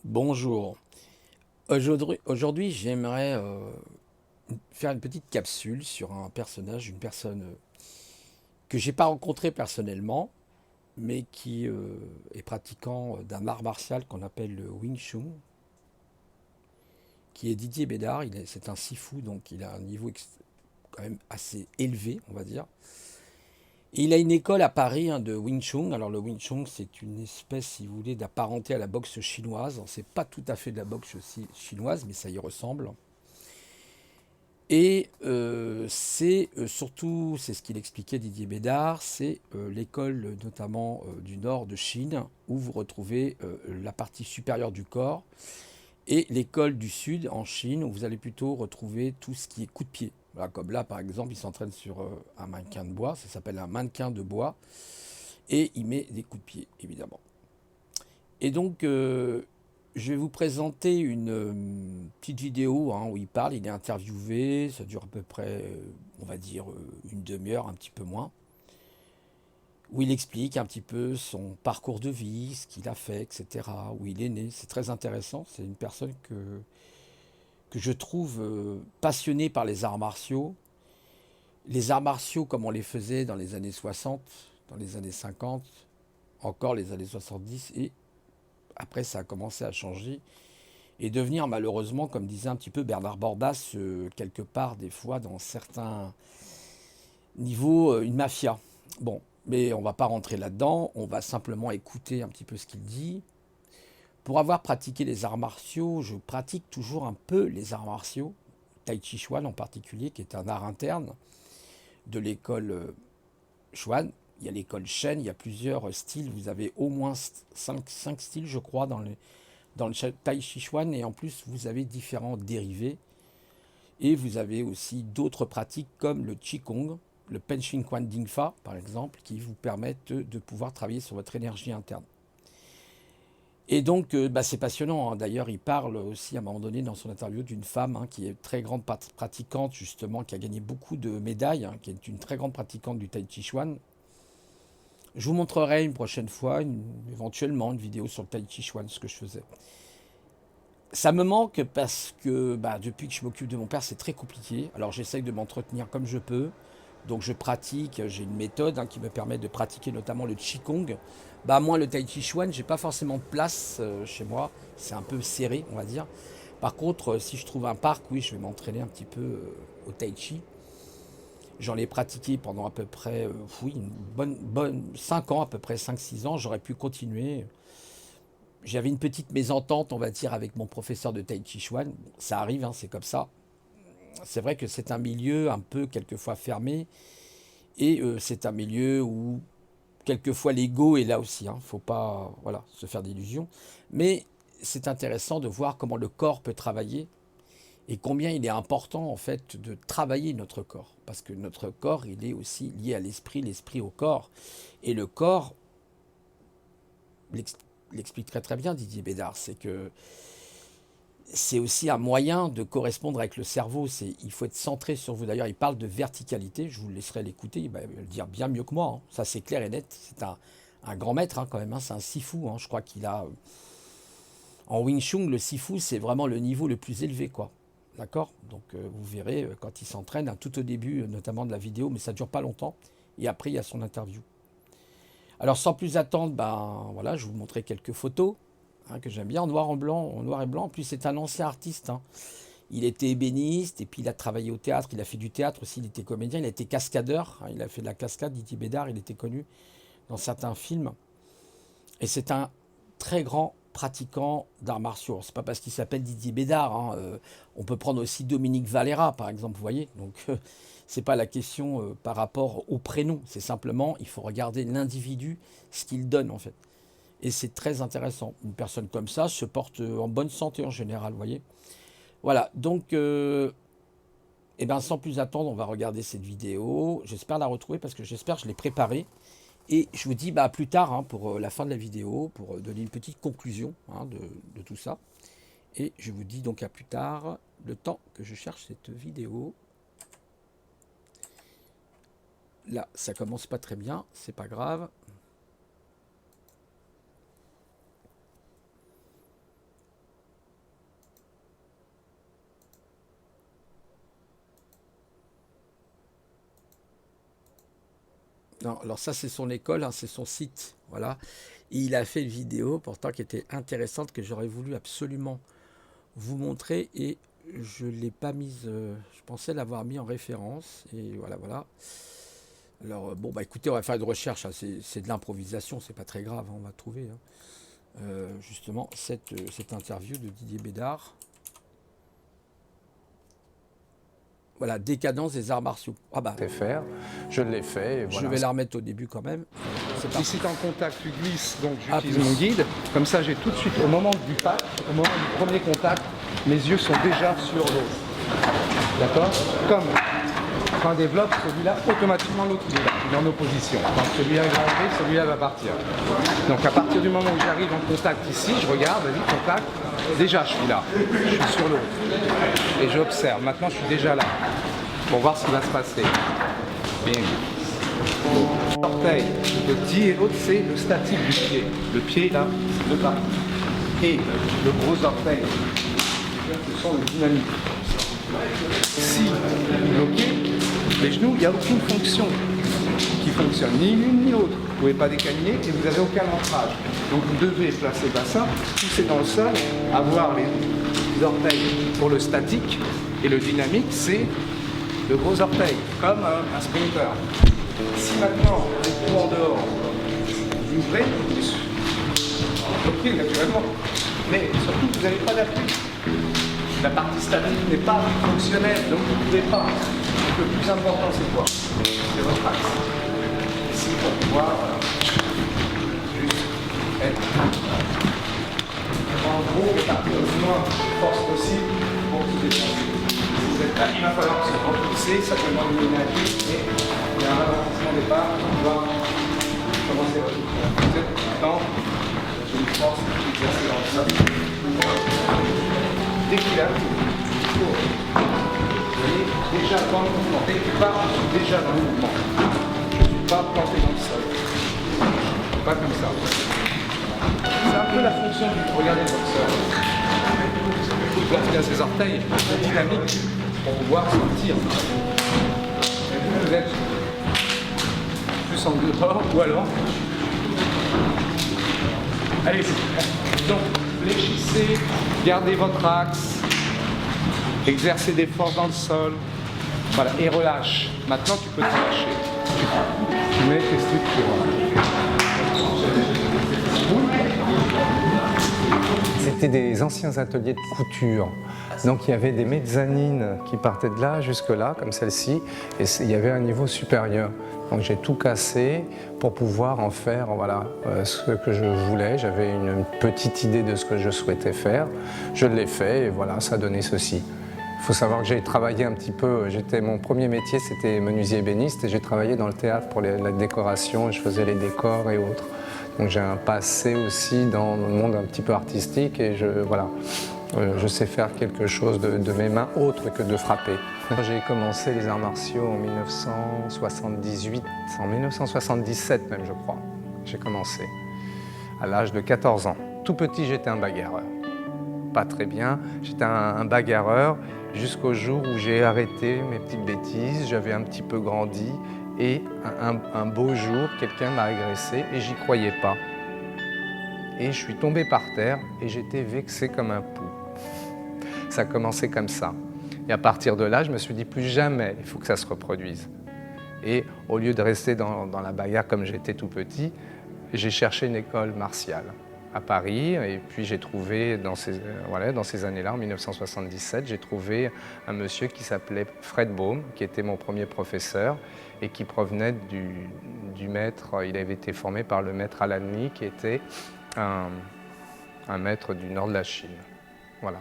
Bonjour. Aujourd'hui, j'aimerais faire une petite capsule sur un personnage, une personne que j'ai pas rencontrée personnellement, mais qui est pratiquant d'un art martial qu'on appelle le Wing Chun, qui est Didier Bédard. C'est un sifu, donc il a un niveau quand même assez élevé, on va dire. Et il a une école à Paris hein, de Wing Chun. Alors le Wing Chun, c'est une espèce, si vous voulez, d'apparenté à la boxe chinoise. C'est pas tout à fait de la boxe chinoise, mais ça y ressemble. Et c'est surtout, c'est ce qu'il expliquait Didier Bédard, c'est l'école notamment du nord de Chine, où vous retrouvez la partie supérieure du corps, et l'école du sud en Chine, où vous allez plutôt retrouver tout ce qui est coup de pied. Voilà, comme là, par exemple, il s'entraîne sur un mannequin de bois, ça s'appelle un mannequin de bois, et il met des coups de pied, évidemment. Et donc, je vais vous présenter une petite vidéo hein, où il parle, il est interviewé, ça dure à peu près, on va dire, une demi-heure, un petit peu moins, où il explique un petit peu son parcours de vie, ce qu'il a fait, etc., où il est né. C'est très intéressant, c'est une personne que je trouve passionnée par les arts martiaux. Les arts martiaux comme on les faisait dans les années 60, dans les années 50, encore les années 70, et après ça a commencé à changer et devenir malheureusement, comme disait un petit peu Bernard Bordas, quelque part des fois dans certains niveaux, une mafia. Bon, mais on va pas rentrer là-dedans, on va simplement écouter un petit peu ce qu'il dit. Pour avoir pratiqué les arts martiaux, je pratique toujours un peu les arts martiaux, Tai Chi Chuan en particulier, qui est un art interne de l'école Chuan. Il y a l'école Shen, il y a plusieurs styles, vous avez au moins cinq styles je crois dans le Tai Chi Chuan, et en plus vous avez différents dérivés. Et vous avez aussi d'autres pratiques comme le Qigong, le Penshin Quan Ding Fa par exemple, qui vous permettent de pouvoir travailler sur votre énergie interne. Et donc, c'est passionnant, hein. D'ailleurs, il parle aussi à un moment donné dans son interview d'une femme hein, qui est très grande pratiquante, justement, qui a gagné beaucoup de médailles, hein, qui est une très grande pratiquante du Tai Chi Chuan. Je vous montrerai une prochaine fois, éventuellement, une vidéo sur le Tai Chi Chuan, ce que je faisais. Ça me manque parce que depuis que je m'occupe de mon père, c'est très compliqué. Alors j'essaye de m'entretenir comme je peux. Donc je pratique, j'ai une méthode hein, qui me permet de pratiquer notamment le Qigong. Moi, le Tai Chi Chuan, j'ai pas forcément de place chez moi. C'est un peu serré, on va dire. Par contre, si je trouve un parc, oui, je vais m'entraîner un petit peu au Tai Chi. J'en ai pratiqué pendant à peu près, oui, une bonne 5 ans, à peu près 5 6 ans. J'aurais pu continuer. J'avais une petite mésentente, on va dire, avec mon professeur de Tai Chi Chuan. Ça arrive, hein, c'est comme ça. C'est vrai que c'est un milieu un peu quelquefois fermé et c'est un milieu où quelquefois l'ego est là aussi. Il ne faut pas voilà, se faire d'illusions. Mais c'est intéressant de voir comment le corps peut travailler et combien il est important en fait de travailler notre corps. Parce que notre corps, il est aussi lié à l'esprit au corps. Et le corps, l'explique très très bien Didier Bédard, c'est que c'est aussi un moyen de correspondre avec le cerveau. Il faut être centré sur vous. D'ailleurs, il parle de verticalité. Je vous laisserai l'écouter. Il va le dire bien mieux que moi, hein. Ça, c'est clair et net. C'est un grand maître hein, quand même, hein. C'est un sifu, hein. Je crois qu'il a. En Wing Chun, le sifu, c'est vraiment le niveau le plus élevé, quoi. D'accord. Donc, vous verrez quand il s'entraîne, hein, tout au début, notamment de la vidéo, mais ça dure pas longtemps. Et après, il y a son interview. Alors, sans plus attendre, voilà, je vais vous montrer quelques photos hein, que j'aime bien en noir, en noir et blanc. En plus, c'est un ancien artiste, hein. Il était ébéniste et puis il a travaillé au théâtre, il a fait du théâtre aussi, il était comédien, il a été cascadeur, hein, il a fait de la cascade, Didier Bédard, il était connu dans certains films. Et c'est un très grand pratiquant d'arts martiaux. C'est pas parce qu'il s'appelle Didier Bédard, hein, on peut prendre aussi Dominique Valera par exemple, vous voyez. Donc c'est pas la question par rapport au prénom, c'est simplement il faut regarder l'individu, ce qu'il donne en fait. Et c'est très intéressant. Une personne comme ça se porte en bonne santé en général, vous voyez. Voilà, donc et bien, sans plus attendre, on va regarder cette vidéo. J'espère la retrouver parce que j'espère que je l'ai préparée. Et je vous dis à plus tard hein, pour la fin de la vidéo, pour donner une petite conclusion hein, de tout ça. Et je vous dis donc à plus tard, le temps que je cherche cette vidéo. Là, ça commence pas très bien, c'est pas grave. Non, alors ça c'est son école, hein, c'est son site, voilà. Et il a fait une vidéo pourtant qui était intéressante que j'aurais voulu absolument vous montrer et je ne l'ai pas mise, je pensais l'avoir mis en référence et voilà, voilà. Alors bon bah écoutez, on va faire une recherche, hein, c'est de l'improvisation, c'est pas très grave, hein, on va trouver hein. Justement cette interview de Didier Bédard. Voilà, décadence des arts martiaux. Ah bah, faire. Je l'ai fait. Et je voilà. vais la remettre au début quand même. C'est Si c'est en contact, tu glisses, donc Ah, j'utilise plus. mon guide. Comme ça, j'ai tout de suite, au moment du pack, au moment du premier contact, mes yeux sont déjà sur l'autre. D'accord? Comme quand on développe, celui-là, automatiquement l'autre il est là, il est en opposition. Quand celui-là va arriver, celui-là va partir. Donc à partir du moment où j'arrive en contact ici, je regarde, vas-y, contact, déjà je suis là, je suis sur l'autre. Et j'observe, maintenant je suis déjà là, pour voir ce qui va se passer. Bien. L'orteil, le dit et l'autre, c'est le statique du pied. Le pied, là, c'est deux parties. Et le gros orteil, ce sont le dynamique. Si bloqué, les genoux, il n'y a aucune fonction qui fonctionne, ni l'une ni l'autre. Vous ne pouvez pas décaliner et vous n'avez aucun ancrage. Donc vous devez placer le bassin, pousser dans le sol, avoir les orteils pour le statique et le dynamique, c'est le gros orteil, comme un sprinter. Si maintenant vous êtes tout en dehors, vous ouvrez, bloqué naturellement, mais surtout vous n'avez pas d'appui. La partie statique n'est pas fonctionnelle, donc vous ne pouvez pas. Donc le plus important c'est quoi? C'est votre axe. Ici pour pouvoir juste être en gros répartir le moins de force possible pour se déplacer. Si vous êtes là, il va falloir se repulser, ça peut demander une énergie, et il y a un ralentissement au départ, on doit commencer votre tour. Vous êtes dans une force exercée dans le sol. Dès qu'il a, vous voyez, déjà dans le mouvement. Dès qu'il part, je suis déjà dans le mouvement. Je ne suis pas planté dans le sol. Pas comme ça. C'est un peu la fonction du regardez le boxeur. Il a ses orteils dynamiques pour pouvoir sortir. Et vous êtes plus en dehors ou alors. Allez, donc fléchissez, gardez votre axe, exercez des forces dans le sol, voilà, et relâche. Maintenant tu peux te relâcher. Tu mets tes structures. C'était des anciens ateliers de couture. Donc il y avait des mezzanines qui partaient de là jusque là, comme celle-ci, et il y avait un niveau supérieur. Donc j'ai tout cassé pour pouvoir en faire voilà, ce que je voulais. J'avais une petite idée de ce que je souhaitais faire. Je l'ai fait et voilà, ça a donné ceci. Il faut savoir que j'ai travaillé un petit peu, mon premier métier c'était menuisier ébéniste et j'ai travaillé dans le théâtre pour la décoration, je faisais les décors et autres. Donc j'ai un passé aussi dans le monde un petit peu artistique et je sais faire quelque chose de mes mains autre que de frapper. J'ai commencé les arts martiaux en 1978, en 1977 même je crois. J'ai commencé à l'âge de 14 ans. Tout petit j'étais un bagarreur. Pas très bien, j'étais un bagarreur jusqu'au jour où j'ai arrêté mes petites bêtises, j'avais un petit peu grandi et un beau jour quelqu'un m'a agressé et j'y croyais pas. Et je suis tombé par terre et j'étais vexé comme un pou. Ça a commencé comme ça. Et à partir de là, je me suis dit plus jamais, il faut que ça se reproduise. Et au lieu de rester dans la bagarre comme j'étais tout petit, j'ai cherché une école martiale à Paris et puis j'ai trouvé dans ces années-là, en 1977, j'ai trouvé un monsieur qui s'appelait Fred Baum, qui était mon premier professeur et qui provenait du maître, il avait été formé par le maître Alan Lee, qui était un maître du nord de la Chine. Voilà.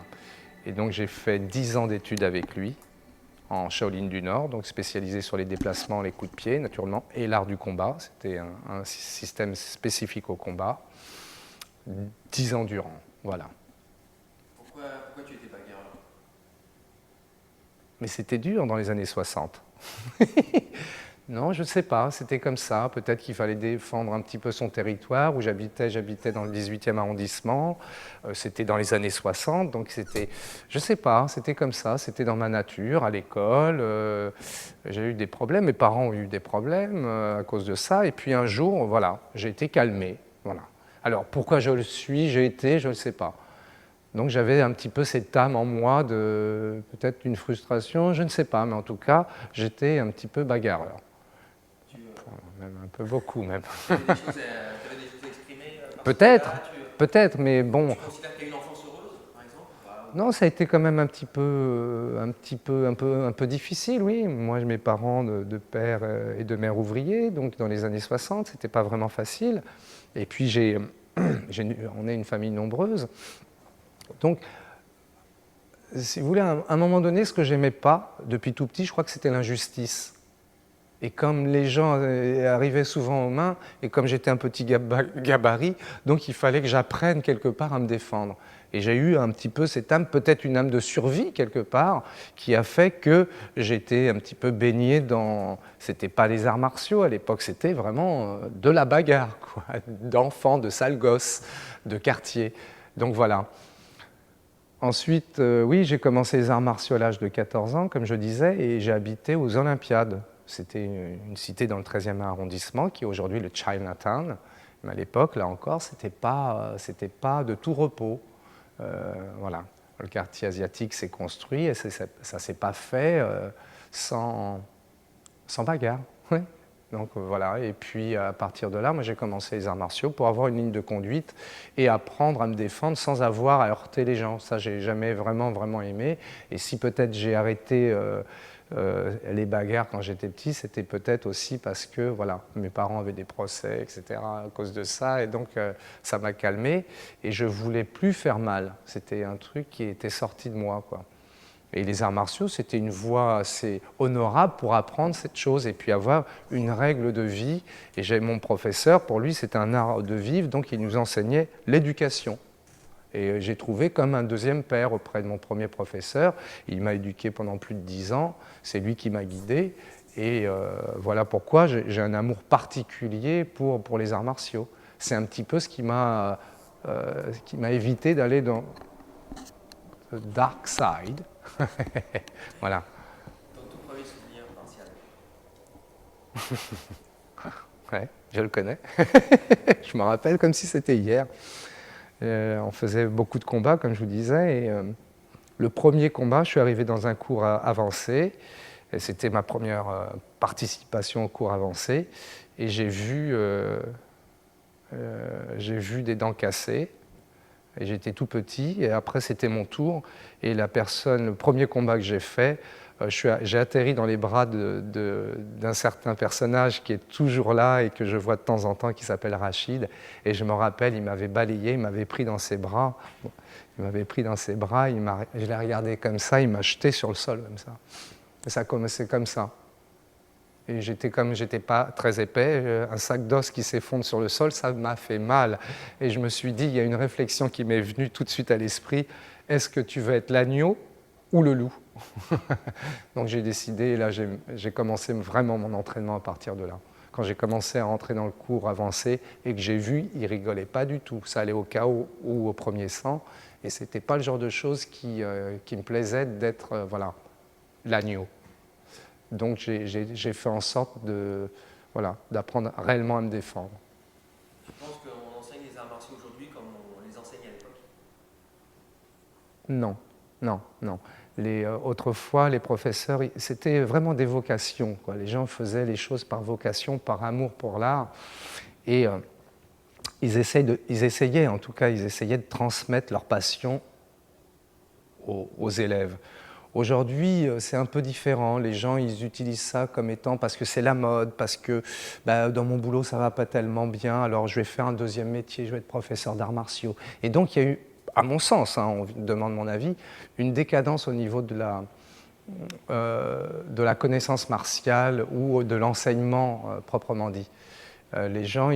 Et donc j'ai fait 10 ans d'études avec lui en Shaolin du Nord, donc spécialisé sur les déplacements, les coups de pied naturellement, et l'art du combat. C'était un système spécifique au combat. 10 ans durant, voilà. Pourquoi tu étais bagarreur? Mais c'était dur dans les années 60. Non, je ne sais pas, c'était comme ça. Peut-être qu'il fallait défendre un petit peu son territoire. Où j'habitais dans le 18e arrondissement. C'était dans les années 60, donc c'était, je ne sais pas, c'était comme ça. C'était dans ma nature, à l'école. J'ai eu des problèmes, mes parents ont eu des problèmes à cause de ça. Et puis un jour, voilà, j'ai été calmé. Voilà. Alors pourquoi je le suis, j'ai été, je ne sais pas. Donc j'avais un petit peu cette âme en moi de peut-être une frustration, je ne sais pas, mais en tout cas, j'étais un petit peu bagarreur. Même un peu beaucoup même. Tu avais des choses à exprimer Peut-être, peut-être, mais bon. Tu considères qu'il y a eu une enfance heureuse, par exemple? Non, ça a été quand même un peu difficile, oui. Moi, mes parents de père et de mère ouvriers, donc dans les années 60, c'était pas vraiment facile. Et puis on est une famille nombreuse. Donc, si vous voulez, à un moment donné, ce que j'aimais pas depuis tout petit, je crois que c'était l'injustice. Et comme les gens arrivaient souvent aux mains, et comme j'étais un petit gabarit, donc il fallait que j'apprenne quelque part à me défendre. Et j'ai eu un petit peu cette âme, peut-être une âme de survie quelque part, qui a fait que j'étais un petit peu baigné dans... C'était pas les arts martiaux à l'époque, c'était vraiment de la bagarre, quoi, d'enfants, de sales gosses, de quartier. Donc voilà. Ensuite, oui, j'ai commencé les arts martiaux à l'âge de 14 ans, comme je disais, et j'ai habité aux Olympiades. C'était une cité dans le 13e arrondissement, qui est aujourd'hui le Chinatown. Mais à l'époque, là encore, c'était pas de tout repos. Voilà. Le quartier asiatique s'est construit et ça ne s'est pas fait sans bagarre. Ouais. Donc voilà, et puis à partir de là, moi j'ai commencé les arts martiaux pour avoir une ligne de conduite et apprendre à me défendre sans avoir à heurter les gens. Ça, j'ai jamais vraiment aimé. Et si peut-être j'ai arrêté les bagarres quand j'étais petit, c'était peut-être aussi parce que voilà, mes parents avaient des procès, etc. à cause de ça, et donc ça m'a calmé et je voulais plus faire mal. C'était un truc qui était sorti de moi, quoi. Et les arts martiaux, c'était une voie assez honorable pour apprendre cette chose et puis avoir une règle de vie. Et j'ai mon professeur, pour lui, c'était un art de vivre, donc il nous enseignait l'éducation. Et j'ai trouvé comme un deuxième père auprès de mon premier professeur. Il m'a éduqué pendant plus de 10 ans, c'est lui qui m'a guidé. Et voilà pourquoi j'ai un amour particulier pour les arts martiaux. C'est un petit peu ce qui m'a évité d'aller dans le dark side. Voilà. Ton tout premier souvenir martial? Ouais, je le connais. Je me rappelle comme si c'était hier. On faisait beaucoup de combats, comme je vous disais. Et, le premier combat, je suis arrivé dans un cours avancé. Et c'était ma première participation au cours avancé. Et j'ai vu des dents cassées. Et j'étais tout petit, et après c'était mon tour, et le premier combat que j'ai fait, j'ai atterri dans les bras d'un certain personnage qui est toujours là et que je vois de temps en temps, qui s'appelle Rachid, et je me rappelle, il m'avait balayé, il m'avait pris dans ses bras, je l'ai regardé comme ça, il m'a jeté sur le sol comme ça, et ça a commencé comme ça. Et j'étais pas très épais, un sac d'os qui s'effondre sur le sol, ça m'a fait mal. Et je me suis dit, il y a une réflexion qui m'est venue tout de suite à l'esprit, est-ce que tu veux être l'agneau ou le loup? Donc j'ai décidé, et là j'ai commencé vraiment mon entraînement à partir de là. Quand j'ai commencé à rentrer dans le cours avancé et que j'ai vu, il rigolait pas du tout. Ça allait au KO ou au premier sang, et c'était pas le genre de choses qui me plaisait d'être l'agneau. Donc j'ai fait en sorte d'apprendre réellement à me défendre. Tu penses qu'on enseigne les arts martiaux aujourd'hui comme on les enseignait à l'époque? Non. Autrefois, les professeurs, c'était vraiment des vocations, quoi. Les gens faisaient les choses par vocation, par amour pour l'art. Et ils essayaient de transmettre leur passion aux élèves. Aujourd'hui, c'est un peu différent. Les gens, ils utilisent ça comme étant parce que c'est la mode, parce que dans mon boulot, ça ne va pas tellement bien, alors je vais faire un deuxième métier, je vais être professeur d'arts martiaux. Et donc, il y a eu, à mon sens, on demande mon avis, une décadence au niveau de la connaissance martiale ou de l'enseignement proprement dit. Les gens,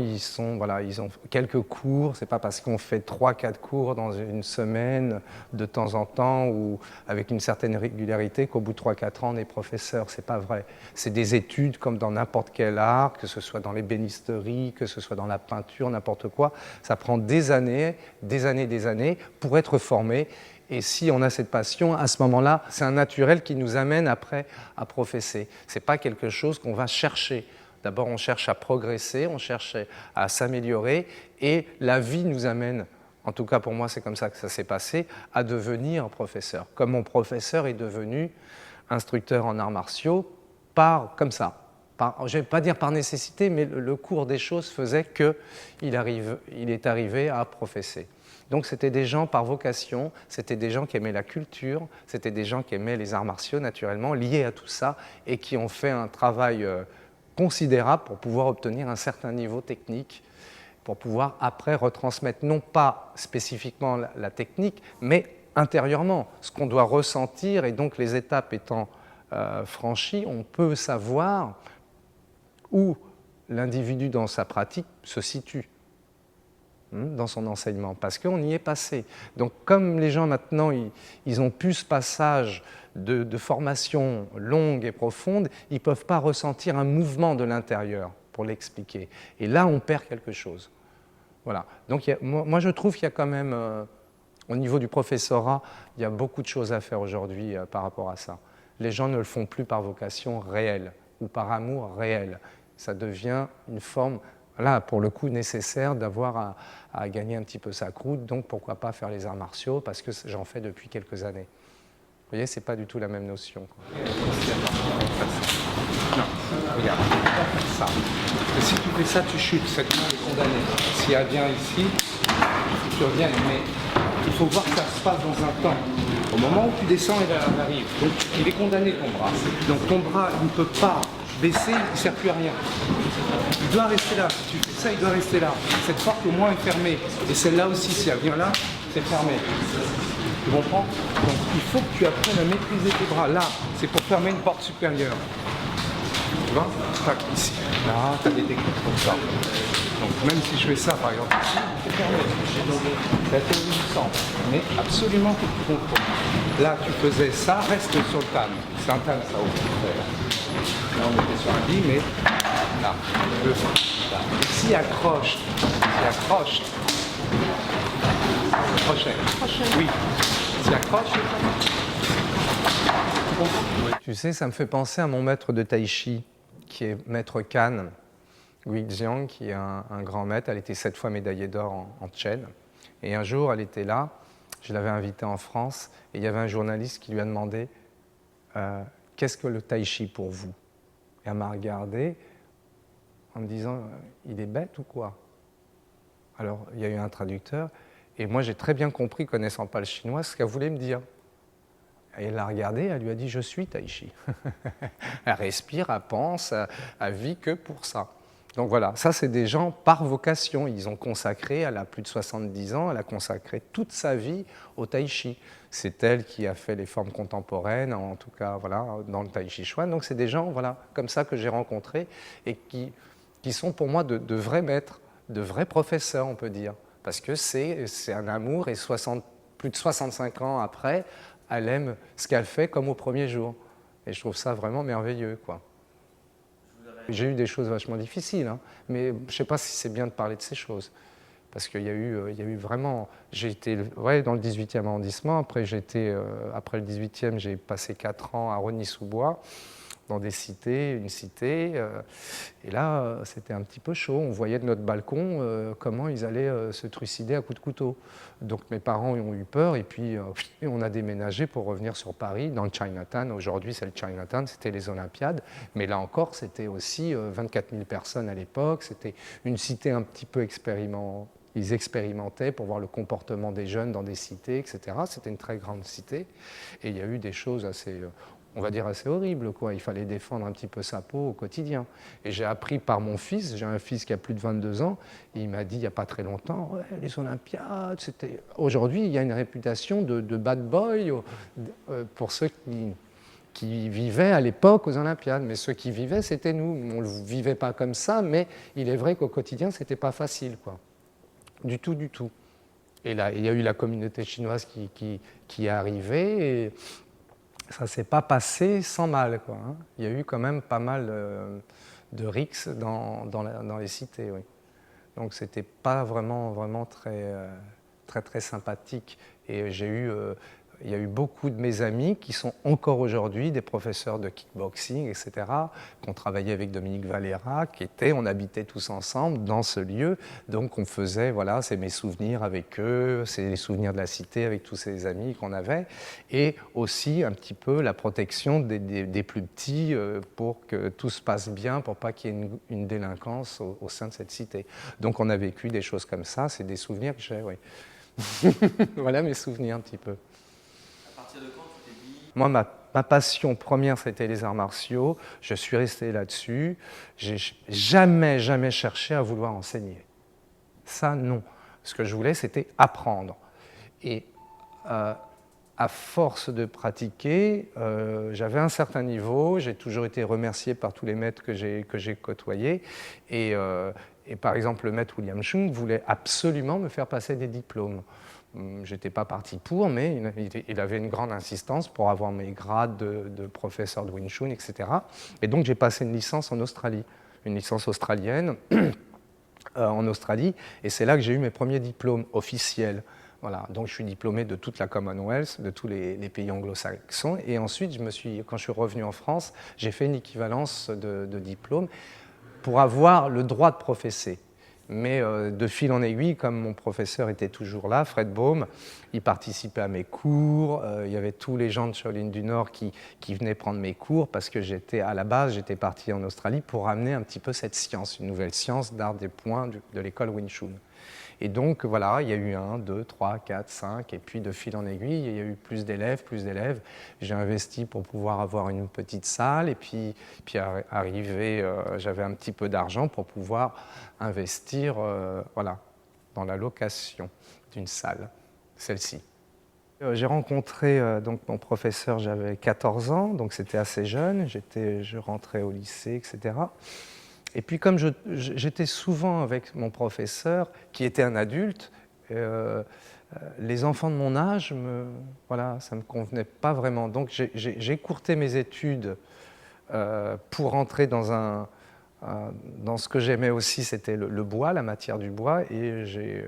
voilà, ils ont quelques cours. C'est pas parce qu'on fait 3-4 cours dans une semaine de temps en temps ou avec une certaine régularité qu'au bout de 3-4 ans, on est professeur. C'est pas vrai. C'est des études comme dans n'importe quel art, que ce soit dans l'ébénisterie, que ce soit dans la peinture, n'importe quoi. Ça prend des années pour être formé. Et si on a cette passion, à ce moment-là, c'est un naturel qui nous amène après à professer. Ce n'est pas quelque chose qu'on va chercher. D'abord, on cherche à progresser, on cherche à s'améliorer, et la vie nous amène, en tout cas pour moi c'est comme ça que ça s'est passé, à devenir professeur. Comme mon professeur est devenu instructeur en arts martiaux, comme ça. Je ne vais pas dire par nécessité, mais le cours des choses faisait qu'il est arrivé à professer. Donc c'était des gens par vocation, c'était des gens qui aimaient la culture, c'était des gens qui aimaient les arts martiaux naturellement, liés à tout ça, et qui ont fait un travail considérable pour pouvoir obtenir un certain niveau technique, pour pouvoir après retransmettre non pas spécifiquement la technique, mais intérieurement, ce qu'on doit ressentir, et donc les étapes étant franchies, on peut savoir où l'individu dans sa pratique se situe dans son enseignement, parce qu'on y est passé. Donc comme les gens maintenant, ils ont plus ce passage de formation longue et profonde, ils ne peuvent pas ressentir un mouvement de l'intérieur pour l'expliquer. Et là, on perd quelque chose. Voilà. Donc moi, je trouve qu'il y a quand même, au niveau du professorat, il y a beaucoup de choses à faire aujourd'hui par rapport à ça. Les gens ne le font plus par vocation réelle ou par amour réel. Ça devient une forme, là, pour le coup, nécessaire d'avoir à gagner un petit peu sa croûte. Donc, pourquoi pas faire les arts martiaux, parce que j'en fais depuis quelques années. Vous voyez, c'est pas du tout la même notion. Non, regarde, ça. Et si tu fais ça, tu chutes. Cette main est condamnée. Si elle vient ici, il faut que tu reviennes. Mais il faut voir que ça se passe dans un temps. Au moment où tu descends, elle arrive. Donc, il est condamné, ton bras. Donc, ton bras, il ne peut pas baisser, il ne sert plus à rien. Il doit rester là. Si tu fais ça, il doit rester là. Cette porte, au moins, est fermée. Et celle-là aussi, si elle vient là, c'est fermé. Tu comprends? Donc il faut que tu apprennes à maîtriser tes bras. Là, c'est pour fermer une porte supérieure. Tu vois? Tac, ici. Là, tu as des techniques comme ça. Donc même si je fais ça, par exemple, ici, c'est fermé. C'est la théorie du centre. Mais absolument que tu contrôles. Là, tu faisais ça, reste sur le tam. C'est un tam, ça, au contraire. Là, on était sur un lit, mais là, là. Et s'il accroche, crochet. Oui. S'il accroche. Tu sais, ça me fait penser à mon maître de tai chi, qui est maître Kan, Gui Jiang, qui est un grand maître. Elle était 7 fois médaillée d'or en Tchène. Et un jour, elle était là, je l'avais invitée en France, et il y avait un journaliste qui lui a demandé qu'est-ce que le tai chi pour vous? Et elle m'a regardé en me disant il est bête ou quoi? Alors, il y a eu un traducteur. Et moi, j'ai très bien compris, connaissant pas le chinois, ce qu'elle voulait me dire. Et elle l'a regardé, elle lui a dit « Je suis tai chi ». Elle respire, elle pense, elle vit que pour ça. Donc voilà, ça c'est des gens par vocation. Ils ont consacré, elle a plus de 70 ans, elle a consacré toute sa vie au tai chi. C'est elle qui a fait les formes contemporaines, en tout cas voilà, dans le tai chi chuan. Donc c'est des gens voilà, comme ça que j'ai rencontrés et qui sont pour moi de vrais maîtres, de vrais professeurs, on peut dire. Parce que c'est un amour et plus de 65 ans après, elle aime ce qu'elle fait comme au premier jour. Et je trouve ça vraiment merveilleux, quoi. J'ai eu des choses vachement difficiles, hein, mais je ne sais pas si c'est bien de parler de ces choses. Parce qu'il y a eu vraiment... J'ai été dans le 18e arrondissement, après le 18e, j'ai passé 4 ans à Rosny-sous-Bois, dans des cités, une cité, et là, c'était un petit peu chaud. On voyait de notre balcon comment ils allaient se trucider à coups de couteau. Donc mes parents ont eu peur, et puis on a déménagé pour revenir sur Paris, dans le Chinatown. Aujourd'hui, c'est le Chinatown, c'était les Olympiades, mais là encore, c'était aussi 24 000 personnes à l'époque. C'était une cité un petit peu ils expérimentaient pour voir le comportement des jeunes dans des cités, etc. C'était une très grande cité, et il y a eu des choses assez... on va dire assez horrible, quoi. Il fallait défendre un petit peu sa peau au quotidien. Et j'ai appris par mon fils, j'ai un fils qui a plus de 22 ans, et il m'a dit il n'y a pas très longtemps, ouais, les Olympiades, c'était... Aujourd'hui, il y a une réputation de bad boy pour ceux qui vivaient à l'époque aux Olympiades. Mais ceux qui vivaient, c'était nous. On ne le vivait pas comme ça, mais il est vrai qu'au quotidien, ce n'était pas facile, quoi. Du tout, du tout. Et là, il y a eu la communauté chinoise qui est arrivée, et ça ne s'est pas passé sans mal, quoi, hein. Il y a eu quand même pas mal de rixes dans les cités, oui. Donc ce n'était pas vraiment très sympathique. Et il y a eu beaucoup de mes amis qui sont encore aujourd'hui des professeurs de kickboxing, etc., qui ont travaillé avec Dominique Valera, on habitait tous ensemble dans ce lieu. Donc on faisait, voilà, c'est mes souvenirs avec eux, c'est les souvenirs de la cité avec tous ces amis qu'on avait. Et aussi un petit peu la protection des plus petits pour que tout se passe bien, pour pas qu'il y ait une délinquance au sein de cette cité. Donc on a vécu des choses comme ça, c'est des souvenirs que j'ai, oui. Voilà mes souvenirs un petit peu. Moi, ma passion première, c'était les arts martiaux. Je suis resté là-dessus. J'ai jamais cherché à vouloir enseigner. Ça, non. Ce que je voulais, c'était apprendre. Et à force de pratiquer, j'avais un certain niveau. J'ai toujours été remercié par tous les maîtres que j'ai côtoyés. Et par exemple, le maître William Chung voulait absolument me faire passer des diplômes. Je n'étais pas parti pour, mais il avait une grande insistance pour avoir mes grades de professeur de Wing Chun, etc. Et donc j'ai passé une licence en Australie, une licence australienne en Australie, et c'est là que j'ai eu mes premiers diplômes officiels. Voilà. Donc je suis diplômé de toute la Commonwealth, de tous les pays anglo-saxons, et ensuite, quand je suis revenu en France, j'ai fait une équivalence de diplôme pour avoir le droit de professer. Mais de fil en aiguille, comme mon professeur était toujours là, Fred Baum, il participait à mes cours. Il y avait tous les gens de Shaolin du Nord qui venaient prendre mes cours parce que à la base, j'étais parti en Australie pour amener un petit peu cette science, une nouvelle science d'art des poings de l'école Wing Chun. Et donc voilà, il y a eu 1, 2, 3, 4, 5, et puis de fil en aiguille, il y a eu plus d'élèves. J'ai investi pour pouvoir avoir une petite salle, et puis arrivé, j'avais un petit peu d'argent pour pouvoir investir voilà, dans la location d'une salle, celle-ci. J'ai rencontré donc mon professeur, j'avais 14 ans, donc c'était assez jeune, je rentrais au lycée, etc. Et puis comme j'étais souvent avec mon professeur, qui était un adulte, les enfants de mon âge, voilà, ça ne me convenait pas vraiment. Donc j'ai écourté mes études pour rentrer dans ce que j'aimais aussi, c'était le bois, la matière du bois. Et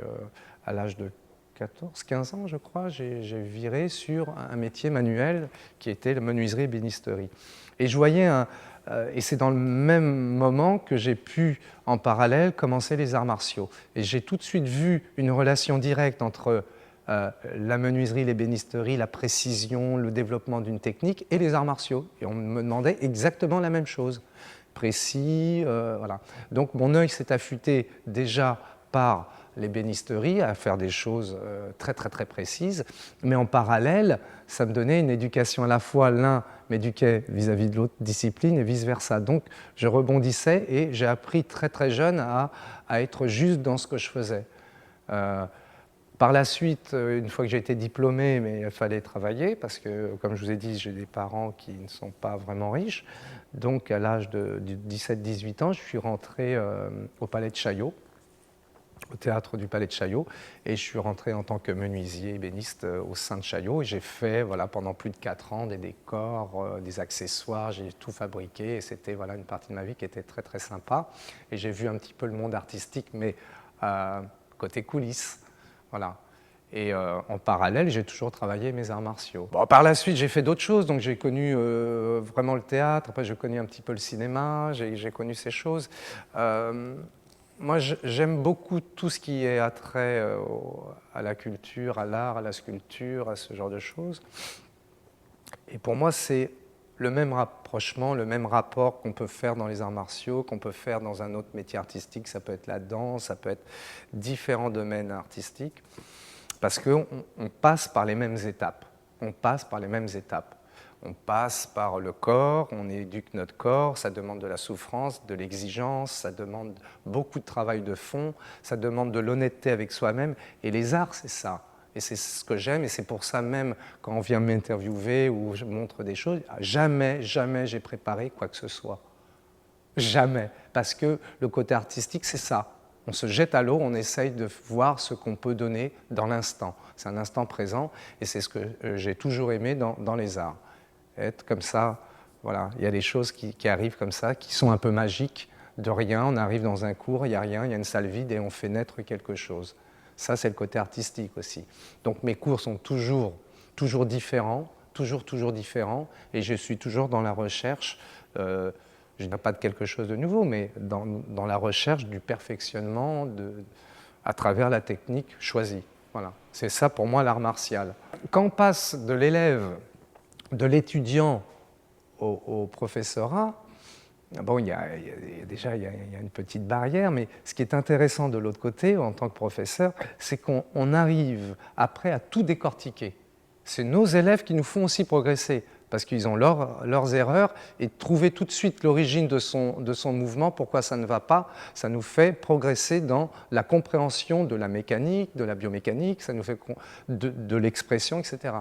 à l'âge de 14-15 ans, je crois, j'ai viré sur un métier manuel qui était la menuiserie et bénisterie. Et je voyais et c'est dans le même moment que j'ai pu, en parallèle, commencer les arts martiaux. Et j'ai tout de suite vu une relation directe entre la menuiserie, l'ébénisterie, la précision, le développement d'une technique et les arts martiaux. Et on me demandait exactement la même chose. Précis, voilà. Donc mon œil s'est affûté déjà par l'ébénisterie à faire des choses très précises, mais en parallèle, ça me donnait une éducation à la fois, l'un m'éduquait vis-à-vis de l'autre discipline et vice-versa. Donc je rebondissais et j'ai appris très jeune à être juste dans ce que je faisais. Par la suite, une fois que j'ai été diplômé, mais il fallait travailler parce que, comme je vous ai dit, j'ai des parents qui ne sont pas vraiment riches. Donc à l'âge de 17-18 ans, je suis rentré au Palais de Chaillot, au théâtre du Palais de Chaillot, et je suis rentré en tant que menuisier ébéniste au sein de Chaillot. Et j'ai fait pendant plus de 4 ans des décors, des accessoires, j'ai tout fabriqué, et c'était une partie de ma vie qui était très sympa. Et j'ai vu un petit peu le monde artistique, mais côté coulisses. Voilà. Et en parallèle, j'ai toujours travaillé mes arts martiaux. Bon, par la suite, j'ai fait d'autres choses. Donc j'ai connu vraiment le théâtre, après j'ai connu un petit peu le cinéma, j'ai connu ces choses. Moi, j'aime beaucoup tout ce qui est attrait à la culture, à l'art, à la sculpture, à ce genre de choses. Et pour moi, c'est le même rapprochement, le même rapport qu'on peut faire dans les arts martiaux, qu'on peut faire dans un autre métier artistique. Ça peut être la danse, ça peut être différents domaines artistiques, parce qu'on passe par les mêmes étapes. On passe par le corps, on éduque notre corps, ça demande de la souffrance, de l'exigence, ça demande beaucoup de travail de fond, ça demande de l'honnêteté avec soi-même. Et les arts, c'est ça. Et c'est ce que j'aime, et c'est pour ça même, quand on vient m'interviewer ou je montre des choses, jamais, jamais j'ai préparé quoi que ce soit. Jamais. Parce que le côté artistique, c'est ça. On se jette à l'eau, on essaye de voir ce qu'on peut donner dans l'instant. C'est un instant présent, et c'est ce que j'ai toujours aimé dans les arts. Être comme ça, voilà. Il y a des choses qui arrivent comme ça, qui sont un peu magiques. De rien, on arrive dans un cours, il n'y a rien, il y a une salle vide, et on fait naître quelque chose. Ça, c'est le côté artistique aussi. Donc mes cours sont toujours différents, toujours différents, et je suis toujours dans la recherche, je ne dis pas de quelque chose de nouveau, mais dans la recherche du perfectionnement à travers la technique choisie. Voilà. C'est ça pour moi l'art martial. Quand on passe de l'élève, de l'étudiant au professorat, bon, il y a une petite barrière, mais ce qui est intéressant de l'autre côté, en tant que professeur, c'est qu'on arrive après à tout décortiquer. C'est nos élèves qui nous font aussi progresser, parce qu'ils ont leurs erreurs, et trouver tout de suite l'origine de son mouvement, pourquoi ça ne va pas, ça nous fait progresser dans la compréhension de la mécanique, de la biomécanique, ça nous fait de l'expression, etc.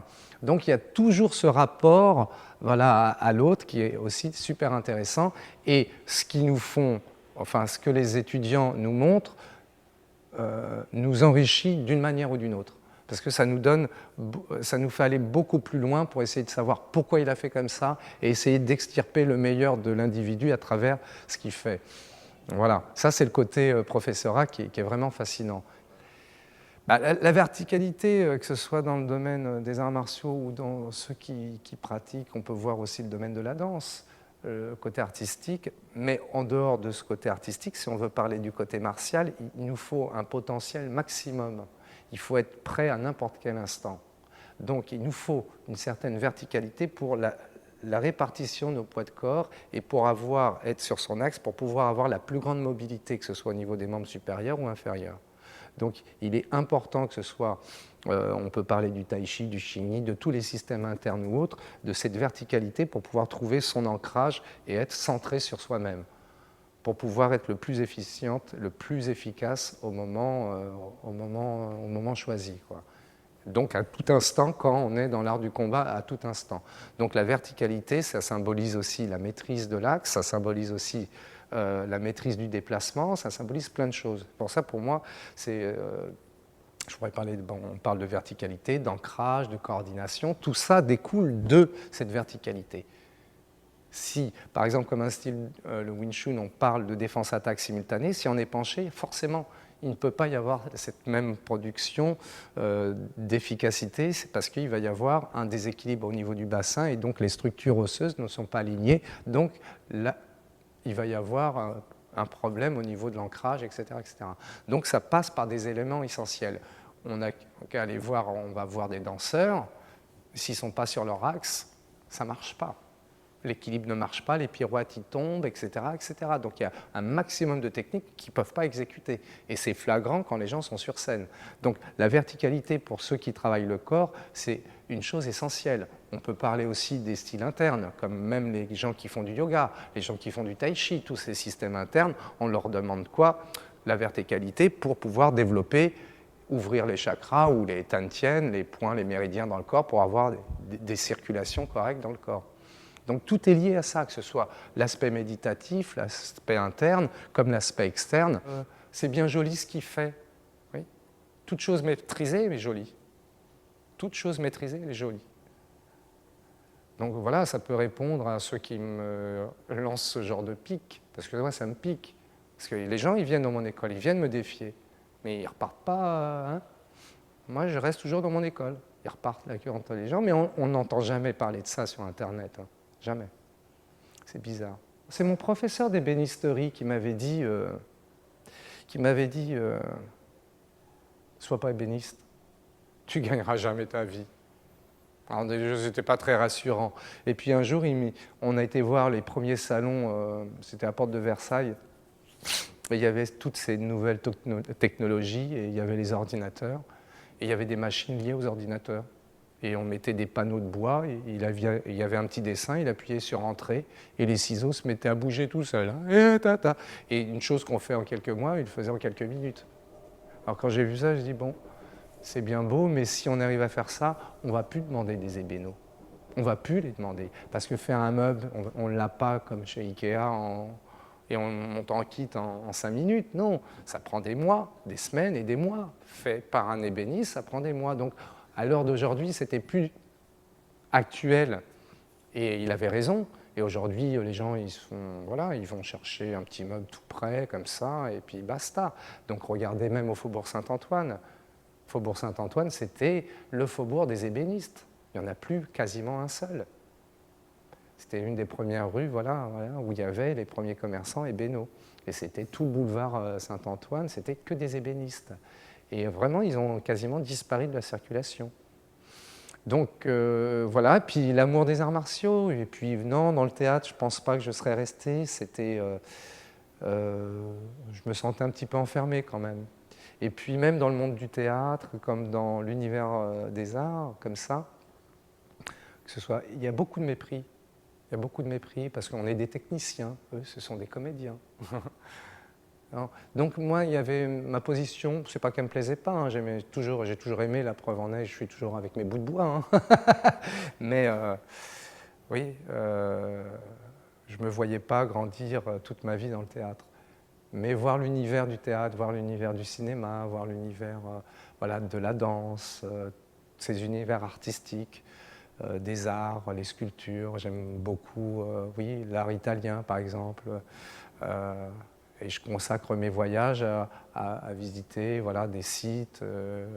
Donc il y a toujours ce rapport, voilà, à l'autre qui est aussi super intéressant, et ce que les étudiants nous montrent nous enrichit d'une manière ou d'une autre. Parce que ça nous fait aller beaucoup plus loin pour essayer de savoir pourquoi il a fait comme ça et essayer d'extirper le meilleur de l'individu à travers ce qu'il fait. Voilà, ça c'est le côté professorat qui est vraiment fascinant. La verticalité, que ce soit dans le domaine des arts martiaux ou dans ceux qui pratiquent, on peut voir aussi le domaine de la danse, le côté artistique, mais en dehors de ce côté artistique, si on veut parler du côté martial, il nous faut un potentiel maximum. Il faut être prêt à n'importe quel instant. Donc il nous faut une certaine verticalité pour la répartition de nos poids de corps et pour être sur son axe, pour pouvoir avoir la plus grande mobilité, que ce soit au niveau des membres supérieurs ou inférieurs. Donc il est important que ce soit, on peut parler du tai chi, du xingyi, de tous les systèmes internes ou autres, de cette verticalité pour pouvoir trouver son ancrage et être centré sur soi-même, pour pouvoir être le plus efficiente, le plus efficace au moment choisi, quoi. Donc à tout instant, quand on est dans l'art du combat, à tout instant. Donc la verticalité, ça symbolise aussi la maîtrise de l'axe, ça symbolise aussi la maîtrise du déplacement, ça symbolise plein de choses. Pour ça, pour moi, je pourrais parler, on parle de verticalité, d'ancrage, de coordination, tout ça découle de cette verticalité. Si, par exemple, comme un style, le Wing Chun, on parle de défense-attaque simultanée, si on est penché, forcément, il ne peut pas y avoir cette même production d'efficacité, c'est parce qu'il va y avoir un déséquilibre au niveau du bassin et donc les structures osseuses ne sont pas alignées, donc là, il va y avoir un problème au niveau de l'ancrage, etc., etc. Donc ça passe par des éléments essentiels. On n'a qu'à aller voir, on va voir des danseurs, s'ils ne sont pas sur leur axe, ça ne marche pas. L'équilibre ne marche pas, les pirouettes ils tombent, etc., etc. Donc il y a un maximum de techniques qu'ils ne peuvent pas exécuter. Et c'est flagrant quand les gens sont sur scène. Donc la verticalité pour ceux qui travaillent le corps, c'est une chose essentielle. On peut parler aussi des styles internes, comme même les gens qui font du yoga, les gens qui font du tai chi, tous ces systèmes internes, on leur demande quoi? La verticalité pour pouvoir développer, ouvrir les chakras ou les tantien, les points, les méridiens dans le corps pour avoir des circulations correctes dans le corps. Donc tout est lié à ça, que ce soit l'aspect méditatif, l'aspect interne, comme l'aspect externe. C'est bien joli ce qu'il fait. Oui. Toute chose maîtrisée, mais jolie. Toute chose maîtrisée, elle est jolie. Donc voilà, ça peut répondre à ceux qui me lancent ce genre de pic, parce que moi, ça me pique. Parce que les gens, ils viennent dans mon école, ils viennent me défier, mais ils ne repartent pas. Hein. Moi, je reste toujours dans mon école. Ils repartent la queue entre les gens, mais on n'entend jamais parler de ça sur Internet. Hein. Jamais. C'est bizarre. C'est mon professeur d'ébénisterie qui m'avait dit, sois pas ébéniste, tu gagneras jamais ta vie. Alors déjà, c'était pas très rassurant. Et puis un jour, on a été voir les premiers salons, c'était à Porte de Versailles, et il y avait toutes ces nouvelles technologies, et il y avait les ordinateurs, et il y avait des machines liées aux ordinateurs. Et on mettait des panneaux de bois, et il y avait un petit dessin, il appuyait sur Entrée, et les ciseaux se mettaient à bouger tout seuls. Hein, et une chose qu'on fait en quelques mois, il le faisait en quelques minutes. Alors quand j'ai vu ça, je dis bon, c'est bien beau, mais si on arrive à faire ça, on ne va plus demander des ébénos. On ne va plus les demander. Parce que faire un meuble, on ne l'a pas comme chez Ikea et on monte en kit en 5 minutes. Non, ça prend des mois, des semaines et des mois. Fait par un ébéniste, ça prend des mois. Donc, à l'heure d'aujourd'hui, c'était plus actuel. Et il avait raison. Et aujourd'hui, les gens, voilà, ils vont chercher un petit meuble tout prêt, comme ça, et puis basta. Donc, regardez même au Faubourg Saint-Antoine. Faubourg Saint-Antoine, c'était le faubourg des ébénistes. Il n'y en a plus quasiment un seul. C'était une des premières rues voilà, où il y avait les premiers commerçants ébénaux. Et c'était tout le boulevard Saint-Antoine, c'était que des ébénistes. Et vraiment, ils ont quasiment disparu de la circulation. Donc voilà, puis l'amour des arts martiaux. Et puis non, dans le théâtre, je ne pense pas que je serais resté. Je me sentais un petit peu enfermé quand même. Et puis même dans le monde du théâtre, comme dans l'univers des arts, comme ça, il y a beaucoup de mépris. Il y a beaucoup de mépris parce qu'on est des techniciens, eux, ce sont des comédiens. Donc moi, il y avait ma position, c'est pas qu'elle me plaisait pas, hein, j'ai toujours aimé La Preuve en est, je suis toujours avec mes bouts de bois. Hein. Mais oui, je me voyais pas grandir toute ma vie dans le théâtre. Mais voir l'univers du théâtre, voir l'univers du cinéma, voir l'univers voilà, de la danse, ces univers artistiques, des arts, les sculptures. J'aime beaucoup oui, l'art italien, par exemple. Et je consacre mes voyages à visiter voilà, des sites, que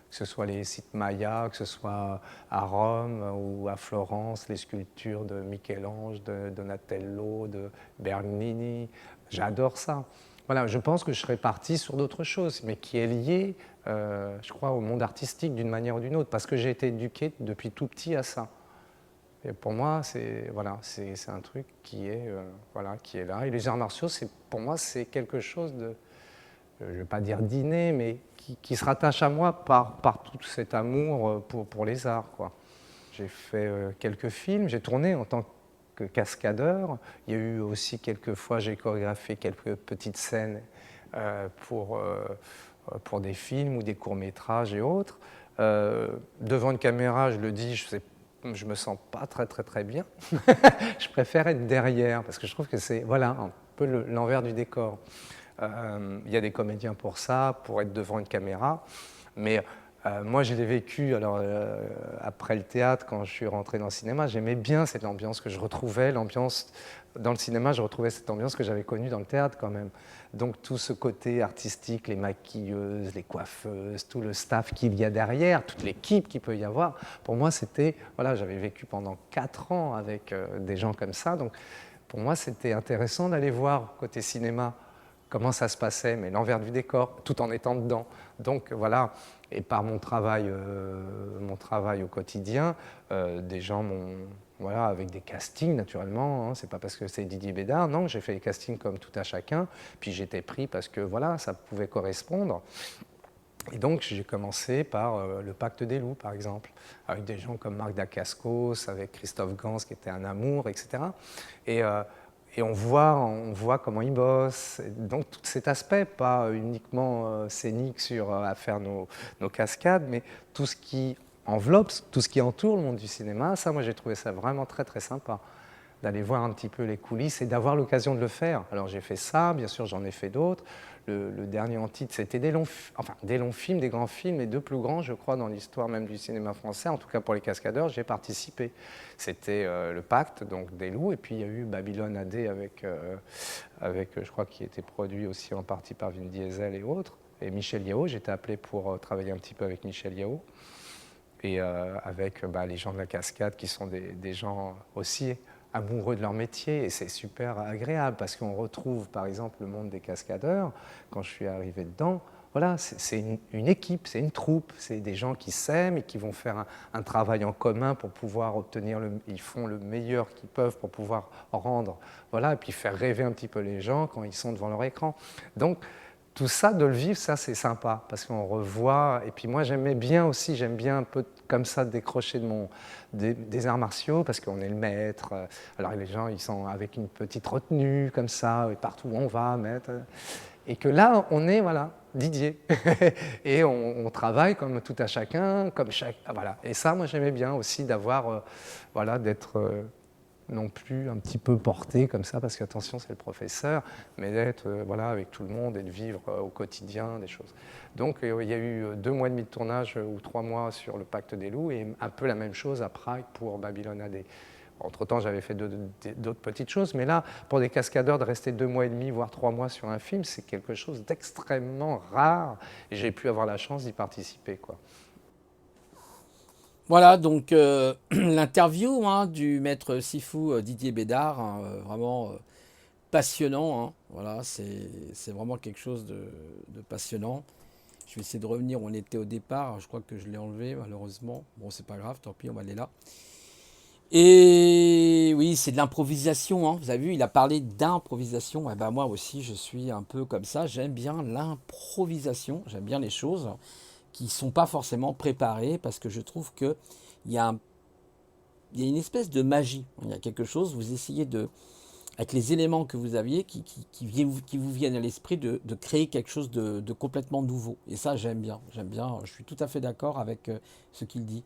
ce soit les sites mayas, que ce soit à Rome ou à Florence, les sculptures de Michel-Ange, de Donatello, de Bernini. J'adore ça. Voilà, je pense que je serais parti sur d'autres choses, mais qui est lié, je crois, au monde artistique d'une manière ou d'une autre, parce que j'ai été éduqué depuis tout petit à ça. Et pour moi, c'est un truc qui est là. Et les arts martiaux, pour moi, c'est quelque chose de, je ne vais pas dire d'inné, mais qui se rattache à moi par tout cet amour pour les arts, quoi. J'ai fait quelques films, j'ai tourné en tant que cascadeur. Il y a eu aussi quelques fois, j'ai chorégraphié quelques petites scènes pour des films ou des courts-métrages et autres. Devant une caméra, je le dis, je me sens pas très bien. Je préfère être derrière parce que je trouve que c'est voilà, un peu l'envers du décor. Il y a des comédiens pour ça, pour être devant une caméra. Mais moi, je l'ai vécu après le théâtre, quand je suis rentré dans le cinéma. J'aimais bien cette ambiance que je retrouvais, l'ambiance dans le cinéma, je retrouvais cette ambiance que j'avais connue dans le théâtre quand même. Donc tout ce côté artistique, les maquilleuses, les coiffeuses, tout le staff qu'il y a derrière, toute l'équipe qu'il peut y avoir, pour moi c'était, voilà, j'avais vécu pendant 4 ans avec des gens comme ça, donc pour moi c'était intéressant d'aller voir côté cinéma comment ça se passait, mais l'envers du décor, tout en étant dedans. Donc voilà, et par mon travail au quotidien, des gens m'ont... Voilà, avec des castings naturellement, hein, c'est pas parce que c'est Didier Bédard, non, j'ai fait des castings comme tout à chacun, puis j'étais pris parce que voilà, ça pouvait correspondre. Et donc j'ai commencé par le Pacte des loups, par exemple, avec des gens comme Marc Dacascos, avec Christophe Gans qui était un amour, etc. Et on voit comment ils bossent. Donc tout cet aspect, pas uniquement scénique à faire nos cascades, mais tout ce qui enveloppe, tout ce qui entoure le monde du cinéma, ça, moi, j'ai trouvé ça vraiment très sympa, d'aller voir un petit peu les coulisses et d'avoir l'occasion de le faire. Alors, j'ai fait ça, bien sûr, j'en ai fait d'autres. Le dernier en titre, c'était des longs films, des grands films, et 2 plus grands, je crois, dans l'histoire même du cinéma français. En tout cas, pour les cascadeurs, j'ai participé. C'était le Pacte, donc des loups, et puis il y a eu Babylone AD avec je crois, qui était produit aussi en partie par Vin Diesel et autres. Et Michel Yeo, j'étais appelé pour travailler un petit peu avec Michel Yeo. Et avec les gens de la cascade qui sont des gens aussi amoureux de leur métier. Et c'est super agréable parce qu'on retrouve par exemple le monde des cascadeurs. Quand je suis arrivé dedans, voilà, c'est une équipe, c'est une troupe, c'est des gens qui s'aiment et qui vont faire un travail en commun pour pouvoir obtenir, ils font le meilleur qu'ils peuvent pour pouvoir rendre, voilà, et puis faire rêver un petit peu les gens quand ils sont devant leur écran. Donc, tout ça, de le vivre, ça c'est sympa, parce qu'on revoit, et puis moi j'aime bien un peu comme ça décrocher des arts martiaux, parce qu'on est le maître, alors les gens ils sont avec une petite retenue comme ça, et partout où on va mettre, et que là on est, voilà, Didier. Et on travaille comme tout à chacun, voilà. Et ça, moi, j'aimais bien aussi d'avoir, voilà, d'être non plus un petit peu porté comme ça, parce qu'attention, c'est le professeur, mais d'être voilà, avec tout le monde et de vivre au quotidien des choses. Donc, il y a eu 2 mois et demi de tournage ou 3 mois sur le Pacte des loups et un peu la même chose à Prague pour Babylone AD. Entre-temps, j'avais fait d'autres petites choses, mais là, pour des cascadeurs, de rester 2 mois et demi, voire 3 mois sur un film, c'est quelque chose d'extrêmement rare, et j'ai pu avoir la chance d'y participer, quoi. Voilà, donc l'interview hein, du maître Sifu Didier Bédard, hein, vraiment passionnant. Hein, voilà, c'est vraiment quelque chose de passionnant. Je vais essayer de revenir où on était au départ. Je crois que je l'ai enlevé malheureusement. Bon, c'est pas grave, tant pis, on va aller là. Et oui, c'est de l'improvisation. Hein. Vous avez vu, il a parlé d'improvisation. Et ben moi aussi, je suis un peu comme ça. J'aime bien l'improvisation. J'aime bien les choses qui ne sont pas forcément préparées parce que je trouve qu'il y a, il y a une espèce de magie. Il y a quelque chose, vous essayez de, avec les éléments que vous aviez qui vous viennent à l'esprit, de créer quelque chose de complètement nouveau. Et ça, j'aime bien. J'aime bien. Je suis tout à fait d'accord avec ce qu'il dit.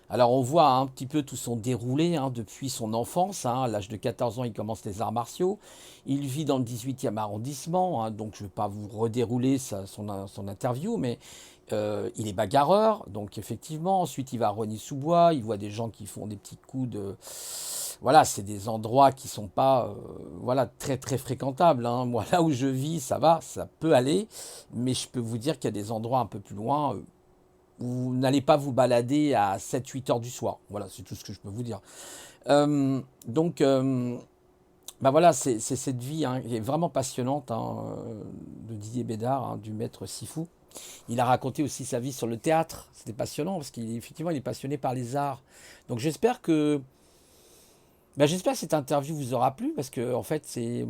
Alors on voit un petit peu tout son déroulé hein, depuis son enfance. Hein, à l'âge de 14 ans, il commence les arts martiaux. Il vit dans le 18e arrondissement. Hein, donc je ne vais pas vous redérouler son interview, mais il est bagarreur. Donc effectivement, ensuite il va à Rosny-sous-Bois. Il voit des gens qui font des petits coups de... Voilà, c'est des endroits qui ne sont pas voilà, très très fréquentables. Hein. Moi, là où je vis, ça va, ça peut aller. Mais je peux vous dire qu'il y a des endroits un peu plus loin... vous n'allez pas vous balader à 7-8 heures du soir. Voilà, c'est tout ce que je peux vous dire. Donc, bah voilà, c'est cette vie hein, qui est vraiment passionnante hein, de Didier Bédard, hein, du maître Sifu. Il a raconté aussi sa vie sur le théâtre. C'était passionnant parce qu'effectivement, il est passionné par les arts. Donc, j'espère que cette interview vous aura plu parce que, en fait, c'est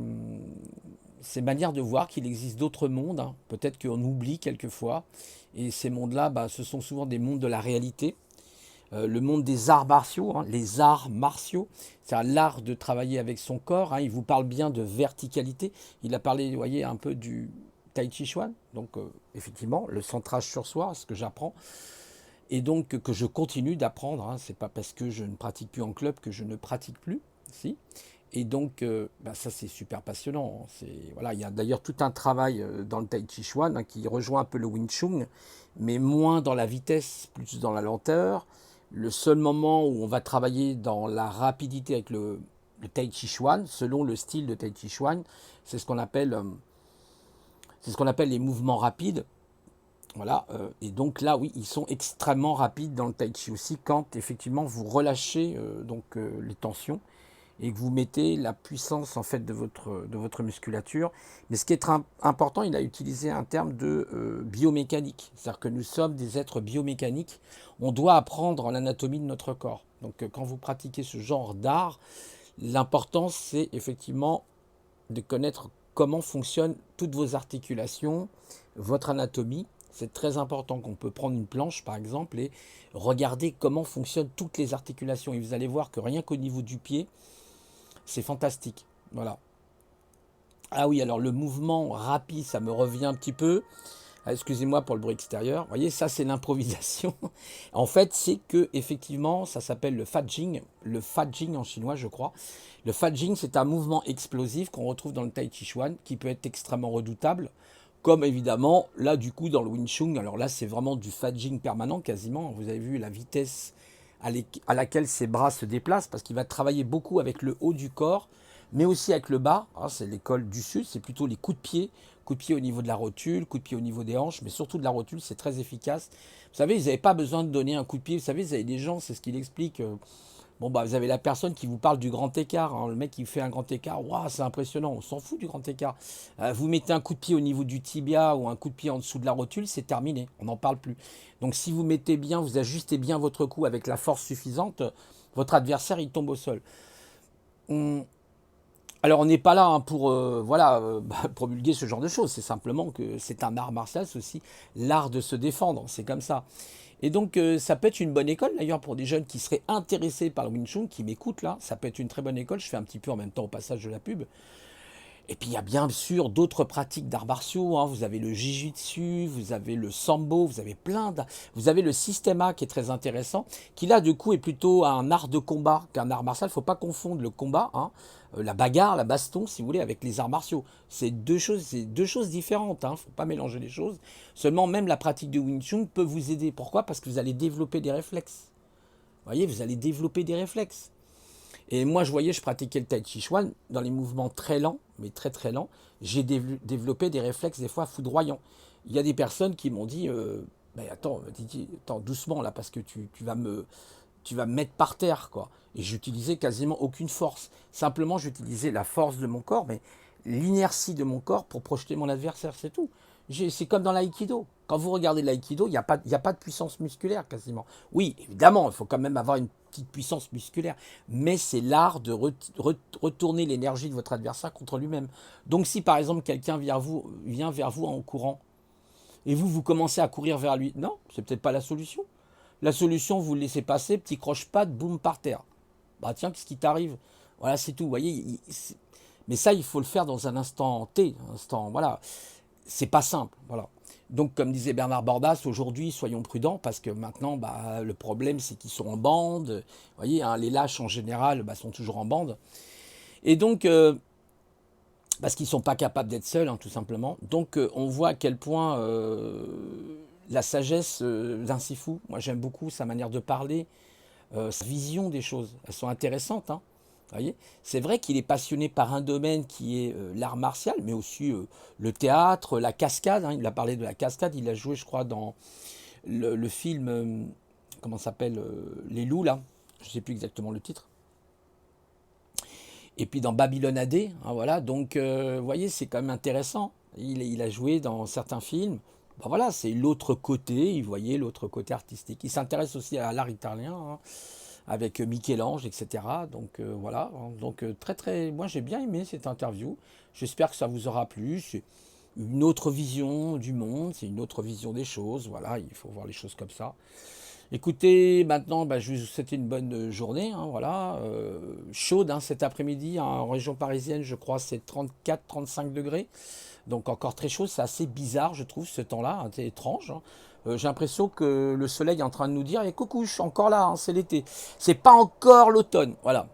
une manière de voir qu'il existe d'autres mondes. Hein. Peut-être qu'on oublie quelquefois. Et ces mondes-là, bah, ce sont souvent des mondes de la réalité. Le monde des arts martiaux, hein, les arts martiaux, c'est l'art de travailler avec son corps. Hein. Il vous parle bien de verticalité. Il a parlé, vous voyez, un peu du Tai Chi Chuan. Donc, effectivement, le centrage sur soi, ce que j'apprends. Et donc, que je continue d'apprendre. Hein. C'est pas parce que je ne pratique plus en club que je ne pratique plus. Si. Et donc, bah ça c'est super passionnant. Voilà, il y a d'ailleurs tout un travail dans le Tai Chi Chuan hein, qui rejoint un peu le Wing Chun, mais moins dans la vitesse, plus dans la lenteur. Le seul moment où on va travailler dans la rapidité avec le Tai Chi Chuan, selon le style de Tai Chi Chuan, c'est ce qu'on appelle les mouvements rapides. Voilà, et donc là, oui, ils sont extrêmement rapides dans le Tai Chi aussi quand effectivement vous relâchez les tensions et que vous mettez la puissance en fait de votre musculature. Mais ce qui est important, il a utilisé un terme de biomécanique. C'est-à-dire que nous sommes des êtres biomécaniques. On doit apprendre l'anatomie de notre corps. Donc quand vous pratiquez ce genre d'art, l'important c'est effectivement de connaître comment fonctionnent toutes vos articulations, votre anatomie. C'est très important qu'on peut prendre une planche par exemple et regarder comment fonctionnent toutes les articulations. Et vous allez voir que rien qu'au niveau du pied, c'est fantastique. Voilà. Ah oui, alors le mouvement rapide, ça me revient un petit peu. Ah, excusez-moi pour le bruit extérieur. Vous voyez, ça c'est l'improvisation. En fait, c'est que effectivement, ça s'appelle le Fadjing. Le Fadjing en chinois, je crois. Le Fadjing, c'est un mouvement explosif qu'on retrouve dans le Tai Chi Chuan, qui peut être extrêmement redoutable. Comme évidemment, là du coup, dans le Wing Chun, alors là c'est vraiment du Fadjing permanent quasiment. Vous avez vu la vitesse à laquelle ses bras se déplacent, parce qu'il va travailler beaucoup avec le haut du corps, mais aussi avec le bas. Hein, c'est l'école du Sud, c'est plutôt les coups de pied au niveau de la rotule, coups de pied au niveau des hanches, mais surtout de la rotule, c'est très efficace. Vous savez, vous n'avez pas besoin de donner un coup de pied. Vous savez, vous avez des gens, c'est ce qu'il explique. Bon, bah, vous avez la personne qui vous parle du grand écart. Hein. Le mec qui fait un grand écart, waouh, c'est impressionnant. On s'en fout du grand écart. Vous mettez un coup de pied au niveau du tibia ou un coup de pied en dessous de la rotule, c'est terminé. On n'en parle plus. Donc, si vous mettez bien, vous ajustez bien votre coup avec la force suffisante, votre adversaire, il tombe au sol. Alors, on n'est pas là hein, pour promulguer ce genre de choses. C'est simplement que c'est un art martial, c'est aussi l'art de se défendre. C'est comme ça. Et donc, ça peut être une bonne école, d'ailleurs, pour des jeunes qui seraient intéressés par le Wing Chun, qui m'écoutent là. Ça peut être une très bonne école. Je fais un petit peu en même temps au passage de la pub. Et puis il y a bien sûr d'autres pratiques d'arts martiaux, hein. Vous avez le jiu-jitsu, vous avez le sambo, vous avez vous avez le systema qui est très intéressant, qui là du coup est plutôt un art de combat qu'un art martial. Il ne faut pas confondre le combat, hein, la bagarre, la baston, si vous voulez, avec les arts martiaux. C'est deux choses différentes. Il ne faut pas mélanger les choses. Seulement, même la pratique de Wing Chun peut vous aider. Pourquoi? Parce que vous allez développer des réflexes. Vous voyez, vous allez développer des réflexes. Et moi, je pratiquais le Tai Chi Chuan dans les mouvements très lents, mais très très lents. J'ai développé des réflexes des fois foudroyants. Il y a des personnes qui m'ont dit ben attends, Didier, attends, doucement là, parce que tu vas me mettre par terre, quoi. Et j'utilisais quasiment aucune force. Simplement, j'utilisais la force de mon corps, mais l'inertie de mon corps pour projeter mon adversaire, c'est tout. C'est comme dans l'aïkido. Quand vous regardez l'aïkido, il n'y a pas de puissance musculaire quasiment. Oui, évidemment, il faut quand même avoir une petite puissance musculaire, mais c'est l'art de retourner l'énergie de votre adversaire contre lui-même. Donc si par exemple quelqu'un vient vers vous en courant, et vous commencez à courir vers lui, non, c'est peut-être pas la solution. La solution, vous le laissez passer, petit croche-patte, boum, par terre. Bah tiens, qu'est-ce qui t'arrive? Voilà, c'est tout. Vous voyez, mais ça, il faut le faire dans un instant T, un instant, voilà. C'est pas simple, voilà. Donc, comme disait Bernard Bordas, aujourd'hui, soyons prudents, parce que maintenant, bah, le problème, c'est qu'ils sont en bande. Vous voyez, hein, les lâches, en général, bah, sont toujours en bande. Et donc, parce qu'ils ne sont pas capables d'être seuls, hein, tout simplement. Donc, on voit à quel point la sagesse d'un Sifu, moi, j'aime beaucoup sa manière de parler, sa vision des choses. Elles sont intéressantes, hein. Voyez, c'est vrai qu'il est passionné par un domaine qui est l'art martial, mais aussi le théâtre, la cascade, hein. Il a parlé de la cascade, il a joué, je crois, dans le film, comment ça s'appelle, Les Loups, là, je ne sais plus exactement le titre. Et puis dans Babylone AD, hein, voilà, donc vous voyez, c'est quand même intéressant. Il a joué dans certains films. Ben voilà, c'est l'autre côté, vous voyez, l'autre côté artistique. Il s'intéresse aussi à l'art italien, hein, avec Michel-Ange, etc. Donc voilà, donc moi j'ai bien aimé cette interview. J'espère que ça vous aura plu. C'est une autre vision du monde, c'est une autre vision des choses. Voilà, il faut voir les choses comme ça. Écoutez, maintenant, bah, je vais vous souhaiter une bonne journée. Hein, voilà, chaude, hein, cet après-midi, hein, en région parisienne, je crois, c'est 34-35 degrés. Donc encore très chaud, c'est assez bizarre, je trouve, ce temps-là, hein, c'est étrange. Hein. J'ai l'impression que le soleil est en train de nous dire, coucou, je suis encore là, hein, c'est l'été. C'est pas encore l'automne, voilà.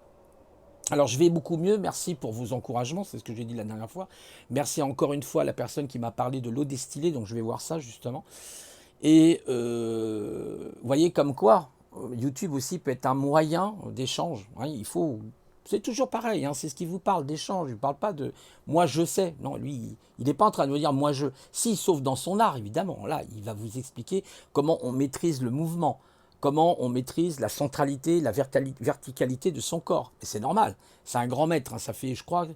Alors je vais beaucoup mieux, merci pour vos encouragements, c'est ce que j'ai dit la dernière fois. Merci encore une fois à la personne qui m'a parlé de l'eau distillée, donc je vais voir ça justement. Et vous voyez comme quoi, YouTube aussi peut être un moyen d'échange. Hein, c'est toujours pareil, hein, c'est ce qui vous parle d'échange. Il ne parle pas de moi je sais. Non, lui, il n'est pas en train de me dire moi je. Si, sauf dans son art, évidemment. Là, il va vous expliquer comment on maîtrise le mouvement, comment on maîtrise la centralité, la verticalité de son corps. Et c'est normal. C'est un grand maître. Hein, ça fait, je crois,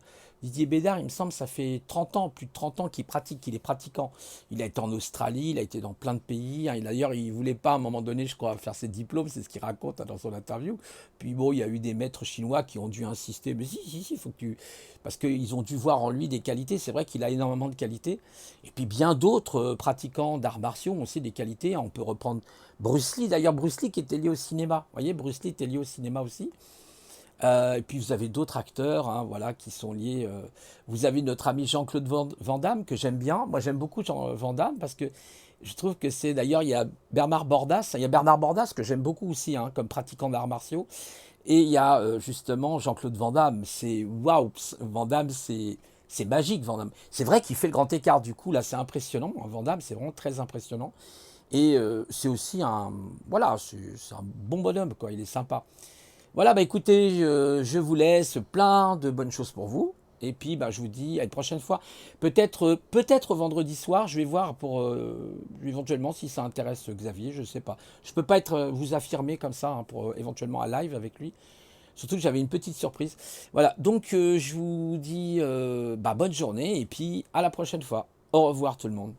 Didier Bédard, il me semble, ça fait 30 ans, plus de 30 ans qu'il pratique, qu'il est pratiquant. Il a été en Australie, il a été dans plein de pays. Hein, d'ailleurs, il ne voulait pas, à un moment donné, je crois, faire ses diplômes, c'est ce qu'il raconte hein, dans son interview. Puis bon, il y a eu des maîtres chinois qui ont dû insister. Mais si, il faut que tu... Parce qu'ils ont dû voir en lui des qualités. C'est vrai qu'il a énormément de qualités. Et puis bien d'autres pratiquants d'arts martiaux ont aussi des qualités. On peut reprendre Bruce Lee. D'ailleurs, Bruce Lee qui était lié au cinéma. Vous voyez, Bruce Lee était lié au cinéma aussi. Et puis vous avez d'autres acteurs hein, voilà, qui sont liés. Vous avez notre ami Jean-Claude Van Damme que j'aime bien. Moi j'aime beaucoup Jean Van Damme parce que je trouve que c'est... D'ailleurs il y a Bernard Bordas. Il y a Bernard Bordas que j'aime beaucoup aussi hein, comme pratiquant d'arts martiaux. Et il y a justement Jean-Claude Van Damme. C'est waouh, Van Damme c'est magique Van Damme. C'est vrai qu'il fait le grand écart du coup là c'est impressionnant. Van Damme c'est vraiment très impressionnant. Et c'est aussi un... Voilà, c'est un bon bonhomme quoi, il est sympa. Voilà, bah écoutez, je vous laisse plein de bonnes choses pour vous. Et puis, bah, je vous dis à une prochaine fois. Peut-être vendredi soir, je vais voir pour éventuellement si ça intéresse Xavier, je ne sais pas. Je ne peux pas vous affirmer comme ça hein, pour éventuellement un live avec lui. Surtout que j'avais une petite surprise. Voilà, donc je vous dis bonne journée et puis à la prochaine fois. Au revoir tout le monde.